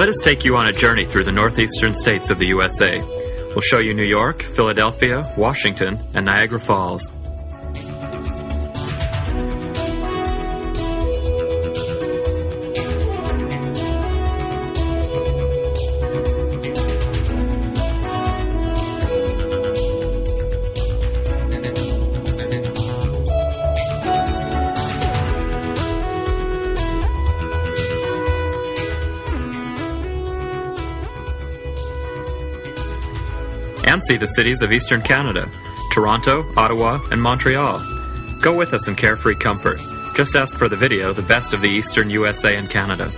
Let us take you on a journey through the northeastern states of the USA. We'll show you New York, Philadelphia, Washington, and Niagara Falls. And see the cities of Eastern Canada, Toronto, Ottawa, and Montreal. Go with us in carefree comfort. Just ask for the video, The Best of the Eastern USA and Canada.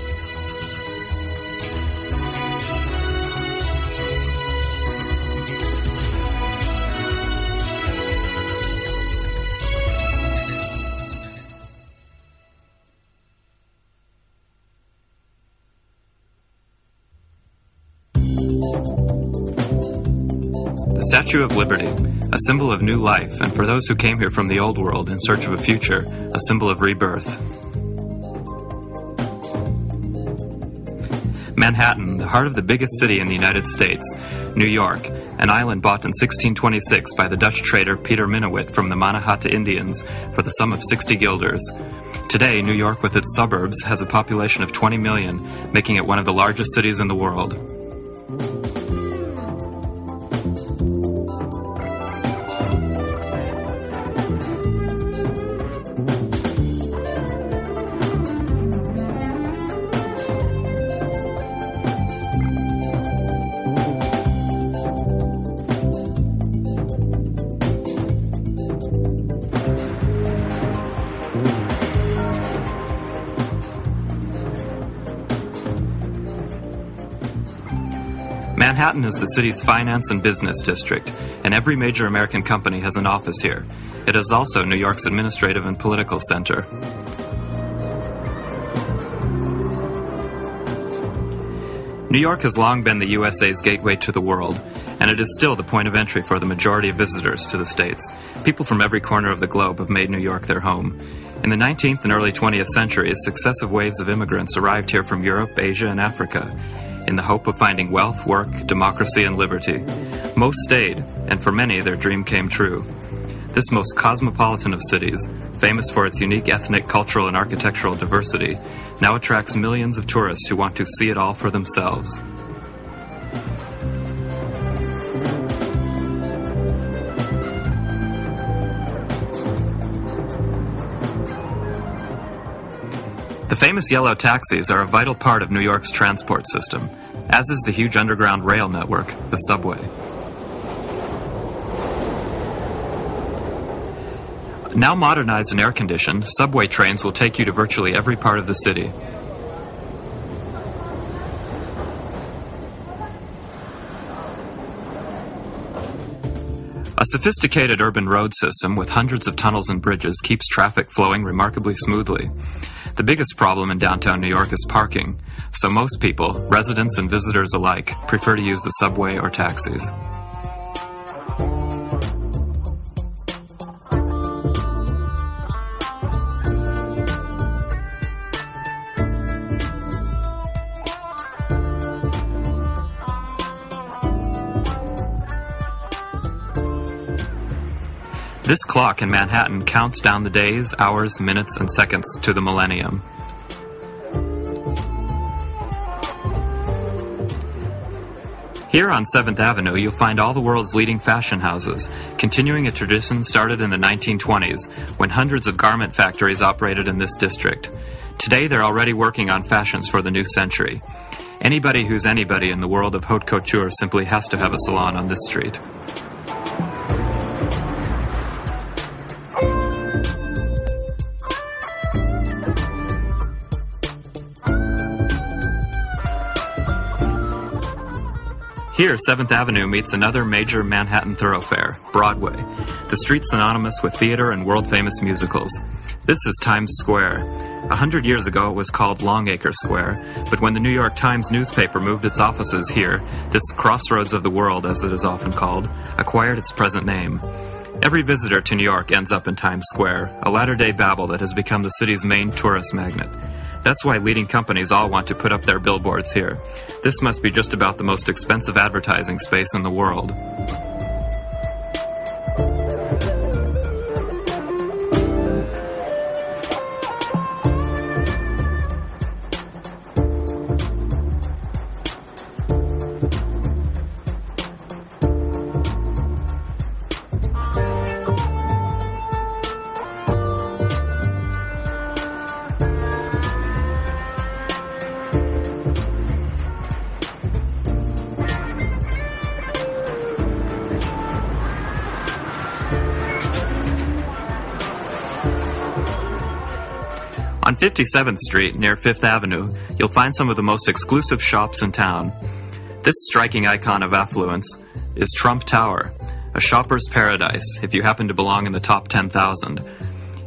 The Statue of Liberty, a symbol of new life, and for those who came here from the old world in search of a future, a symbol of rebirth. Manhattan, the heart of the biggest city in the United States, New York, an island bought in 1626 by the Dutch trader Peter Minuit from the Mannahatta Indians for the sum of 60 guilders. Today, New York with its suburbs has a population of 20 million, making it one of the largest cities in the world. Manhattan is the city's finance and business district, and every major American company has an office here. It is also New York's administrative and political center. New York has long been the USA's gateway to the world, and it is still the point of entry for the majority of visitors to the States. People from every corner of the globe have made New York their home. In the 19th and early 20th centuries, successive waves of immigrants arrived here from Europe, Asia, and Africa, in the hope of finding wealth, work, democracy, and liberty. Most stayed, and for many their dream came true. This most cosmopolitan of cities, famous for its unique ethnic, cultural, and architectural diversity, now attracts millions of tourists who want to see it all for themselves. The famous yellow taxis are a vital part of New York's transport system, as is the huge underground rail network, the subway. Now modernized and air-conditioned, subway trains will take you to virtually every part of the city. A sophisticated urban road system with hundreds of tunnels and bridges keeps traffic flowing remarkably smoothly. The biggest problem in downtown New York is parking, so most people, residents and visitors alike, prefer to use the subway or taxis. This clock in Manhattan counts down the days, hours, minutes, and seconds to the millennium. Here on 7th Avenue, you'll find all the world's leading fashion houses, continuing a tradition started in the 1920s, when hundreds of garment factories operated in this district. Today, they're already working on fashions for the new century. Anybody who's anybody in the world of haute couture simply has to have a salon on this street. Here, 7th Avenue meets another major Manhattan thoroughfare, Broadway, the street synonymous with theater and world-famous musicals. This is Times Square. 100 years ago, it was called Longacre Square, but when the New York Times newspaper moved its offices here, this crossroads of the world, as it is often called, acquired its present name. Every visitor to New York ends up in Times Square, a latter-day Babel that has become the city's main tourist magnet. That's why leading companies all want to put up their billboards here. This must be just about the most expensive advertising space in the world. On 57th Street, near 5th Avenue, you'll find some of the most exclusive shops in town. This striking icon of affluence is Trump Tower, a shopper's paradise if you happen to belong in the top 10,000.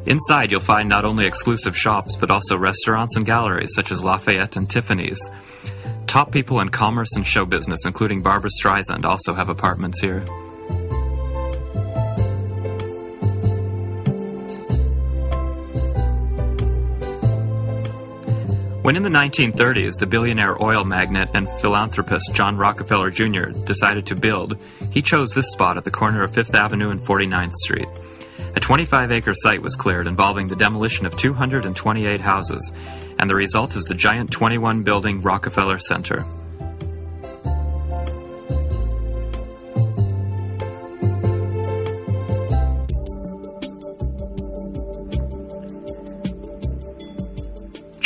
Inside, you'll find not only exclusive shops, but also restaurants and galleries such as Lafayette and Tiffany's. Top people in commerce and show business, including Barbra Streisand, also have apartments here. When in the 1930s, the billionaire oil magnate and philanthropist John Rockefeller Jr. decided to build, he chose this spot at the corner of 5th Avenue and 49th Street. A 25-acre site was cleared involving the demolition of 228 houses, and the result is the giant 21-building Rockefeller Center.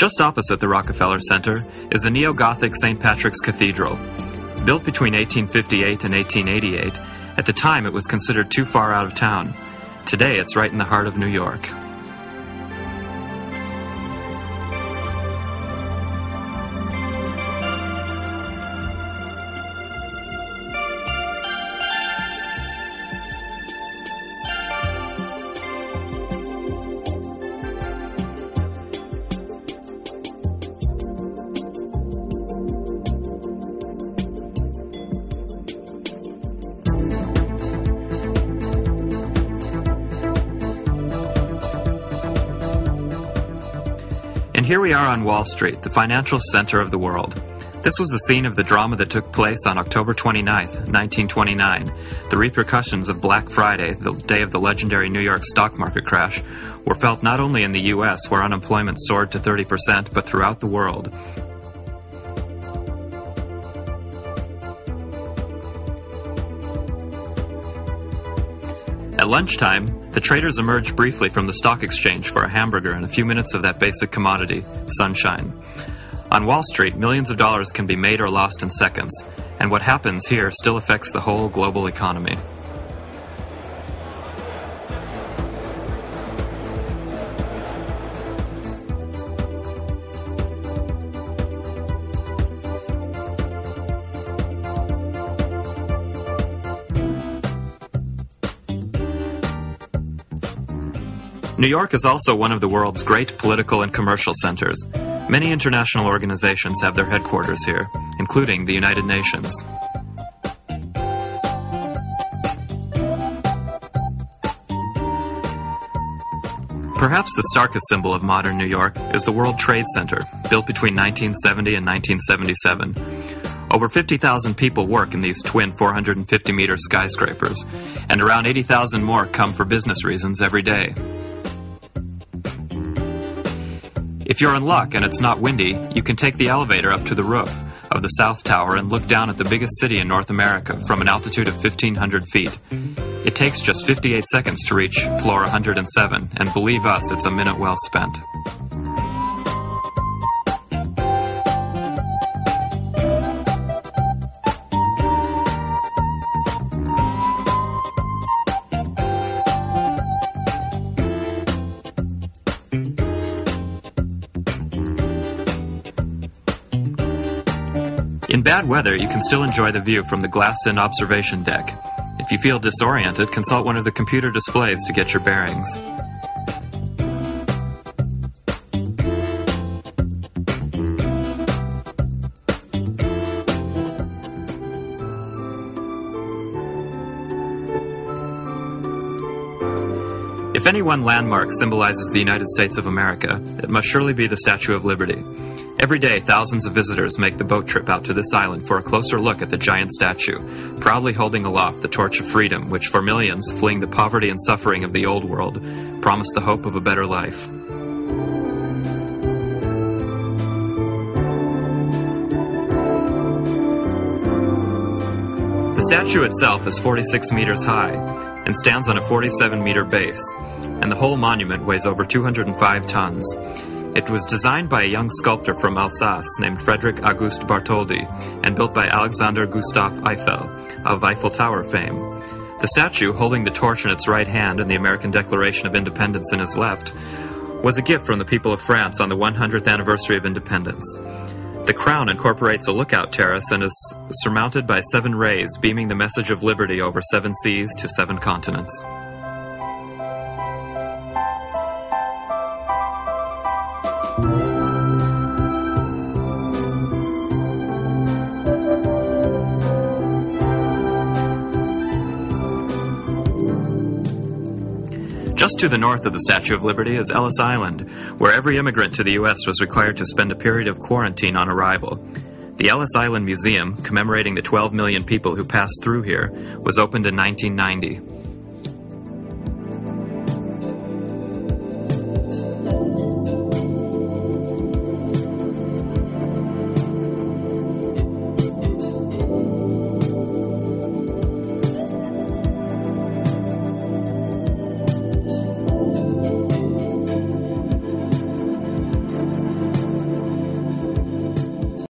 Just opposite the Rockefeller Center is the neo-Gothic St. Patrick's Cathedral. Built between 1858 and 1888, at the time it was considered too far out of town. Today it's right in the heart of New York. Here we are on Wall Street, the financial center of the world. This was the scene of the drama that took place on October 29th, 1929. The repercussions of Black Friday, the day of the legendary New York stock market crash, were felt not only in the U.S., where unemployment soared to 30%, but throughout the world. At lunchtime, the traders emerged briefly from the stock exchange for a hamburger and a few minutes of that basic commodity, sunshine. On Wall Street, millions of dollars can be made or lost in seconds, and what happens here still affects the whole global economy. New York is also one of the world's great political and commercial centers. Many international organizations have their headquarters here, including the United Nations. Perhaps the starkest symbol of modern New York is the World Trade Center, built between 1970 and 1977. Over 50,000 people work in these twin 450-meter skyscrapers, and around 80,000 more come for business reasons every day. If you're in luck and it's not windy, you can take the elevator up to the roof of the South Tower and look down at the biggest city in North America from an altitude of 1,500 feet. It takes just 58 seconds to reach floor 107, and believe us, it's a minute well spent. In bad weather, you can still enjoy the view from the glassed-in observation deck. If you feel disoriented, consult one of the computer displays to get your bearings. If any one landmark symbolizes the United States of America, it must surely be the Statue of Liberty. Every day, thousands of visitors make the boat trip out to this island for a closer look at the giant statue, proudly holding aloft the torch of freedom, which for millions, fleeing the poverty and suffering of the old world, promised the hope of a better life. The statue itself is 46 meters high and stands on a 47-meter base, and the whole monument weighs over 205 tons. It was designed by a young sculptor from Alsace named Frederick Auguste Bartholdi and built by Alexander Gustave Eiffel, of Eiffel Tower fame. The statue, holding the torch in its right hand and the American Declaration of Independence in his left, was a gift from the people of France on the 100th anniversary of independence. The crown incorporates a lookout terrace and is surmounted by 7 rays beaming the message of liberty over 7 seas to 7 continents. Just to the north of the Statue of Liberty is Ellis Island, where every immigrant to the U.S. was required to spend a period of quarantine on arrival. The Ellis Island Museum, commemorating the 12 million people who passed through here, was opened in 1990.